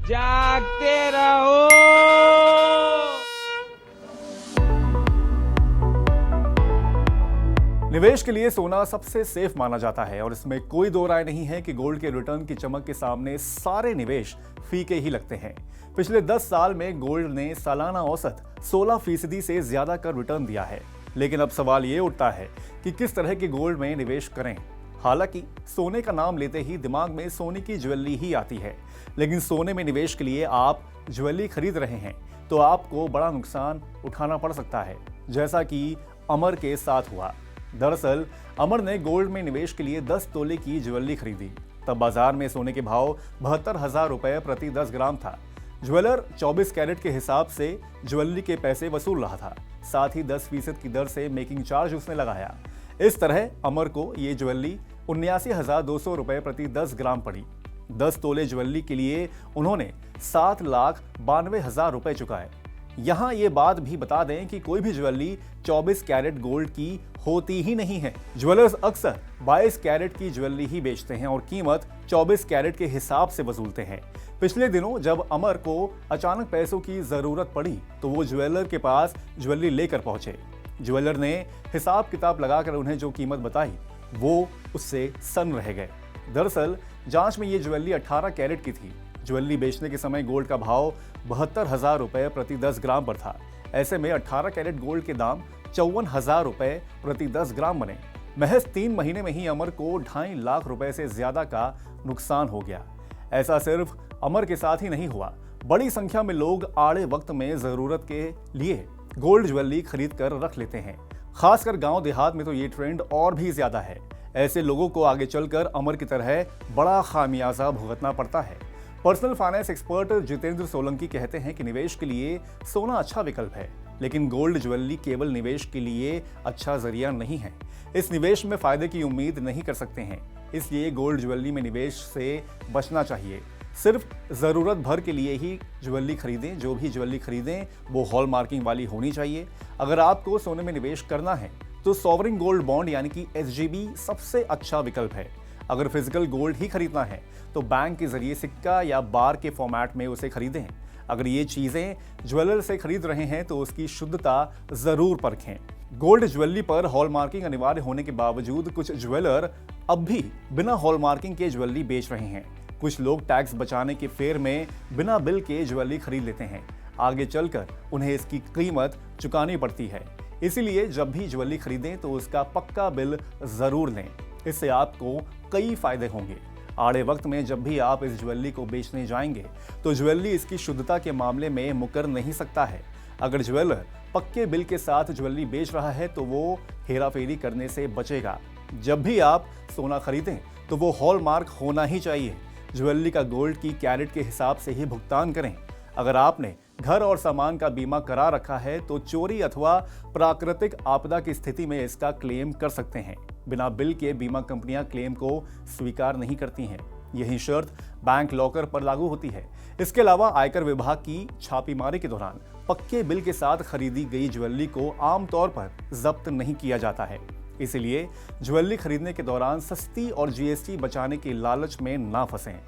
जागते रहो। निवेश के लिए सोना सबसे सेफ माना जाता है और इसमें कोई दो राय नहीं है कि गोल्ड के रिटर्न की चमक के सामने सारे निवेश फीके ही लगते हैं। पिछले 10 साल में गोल्ड ने सालाना औसत 16% से ज्यादा का रिटर्न दिया है। लेकिन अब सवाल ये उठता है कि किस तरह के गोल्ड में निवेश करें। हालांकि सोने का नाम लेते ही दिमाग में सोने की ज्वेलरी ही आती है, लेकिन सोने में निवेश के लिए आप ज्वेलरी खरीद रहे हैं तो आपको बड़ा नुकसान उठाना पड़ सकता है, जैसा कि अमर के साथ हुआ। दरअसल अमर ने गोल्ड में निवेश के लिए 10 तोले की ज्वेलरी खरीदी। तब बाजार में सोने के भाव 72,000 रुपए प्रति 10 ग्राम था। ज्वेलर 24 कैरेट के हिसाब से ज्वेलरी के पैसे वसूल रहा था, साथ ही 10% की दर से मेकिंग चार्ज उसने लगाया। इस तरह अमर को ये ज्वेलरी 79,200 रुपए प्रति 10 ग्राम पड़ी। 10 तोले ज्वेलरी के लिए उन्होंने 7,92,000 रुपए चुकाए। यहाँ ये बात भी बता दें कि कोई भी ज्वेलरी 24 कैरेट गोल्ड की होती ही नहीं है। ज्वेलर्स अक्सर 22 कैरेट की ज्वेलरी ही बेचते हैं और कीमत 24 कैरेट के हिसाब से वसूलते हैं। पिछले दिनों जब अमर को अचानक पैसों की जरूरत पड़ी तो वो ज्वेलर के पास ज्वेलरी लेकर पहुंचे। ज्वेलर ने हिसाब किताब लगाकर उन्हें जो कीमत बताई वो उससे सन्न रह गए। दरअसल जांच में ये ज्वेलरी 18 कैरेट की थी। ज्वेलरी बेचने के समय गोल्ड का भाव 72,000 रुपए प्रति 10 ग्राम पर था। ऐसे में 18 कैरेट गोल्ड के दाम 54,000 रुपए प्रति 10 ग्राम बने। महज 3 महीने में ही अमर को 2.5 लाख रुपए से ज्यादा का नुकसान हो गया। ऐसा सिर्फ अमर के साथ ही नहीं हुआ, बड़ी संख्या में लोग आड़े वक्त में जरूरत के लिए गोल्ड ज्वेलरी खरीद कर रख लेते हैं। खासकर गांव देहात में तो ये ट्रेंड और भी ज्यादा है। ऐसे लोगों को आगे चलकर अमर की तरह बड़ा खामियाजा भुगतना पड़ता है। Personal finance expert Jitendra Solanki कहते हैं कि निवेश के लिए सोना अच्छा विकल्प है, लेकिन गोल्ड ज्वेलरी केवल निवेश के लिए अच्छा जरिया नहीं है। इस निवेश में फायदे की उम्मीद नहीं कर सकते हैं, इसलिए गोल्ड ज्वेलरी में निवेश से बचना चाहिए। सिर्फ जरूरत भर के लिए ही ज्वेलरी खरीदें। जो भी ज्वेलरी खरीदें वो हॉलमार्किंग वाली होनी चाहिए। अगर आपको सोने में निवेश करना है तो सॉवरिन गोल्ड बॉन्ड यानी कि SGB सबसे अच्छा विकल्प है। अगर फिजिकल गोल्ड ही खरीदना है तो बैंक के जरिए सिक्का या बार के फॉर्मेट में उसे खरीदें। अगर ये चीजें ज्वेलर से खरीद रहे हैं तो उसकी शुद्धता जरूर परखें। गोल्ड ज्वेलरी पर हॉलमार्किंग अनिवार्य होने के बावजूद कुछ ज्वेलर अब भी बिना हॉलमार्किंग के ज्वेलरी बेच रहे हैं। कुछ लोग टैक्स बचाने के फेर में बिना बिल के ज्वेलरी खरीद लेते हैं। आगे चलकर उन्हें इसकी कीमत चुकानी पड़ती है। इसीलिए जब भी ज्वेलरी खरीदें तो उसका पक्का बिल जरूर लें। इससे आपको कई फायदे होंगे। आड़े वक्त में जब भी आप इस ज्वेलरी को बेचने जाएंगे तो ज्वेलरी इसकी शुद्धता के मामले में मुकर नहीं सकता है। अगर ज्वेलर पक्के बिल के साथ ज्वेलरी बेच रहा है तो वो हेराफेरी करने से बचेगा। जब भी आप सोना खरीदें तो वो हॉलमार्क होना ही चाहिए। ज्वेलरी का गोल्ड की कैरेट के हिसाब से ही भुगतान करें। अगर आपने घर और सामान का बीमा करा रखा है तो चोरी अथवा प्राकृतिक आपदा की स्थिति में इसका क्लेम कर सकते हैं। बिना बिल के बीमा कंपनियां क्लेम को स्वीकार नहीं करती हैं। यही शर्त बैंक लॉकर पर लागू होती है। इसके अलावा आयकर विभाग की छापेमारी के दौरान पक्के बिल के साथ खरीदी गई ज्वेलरी को आमतौर पर जब्त नहीं किया जाता है। इसलिए ज्वेलरी खरीदने के दौरान सस्ती और GST बचाने के लालच में ना फंसें।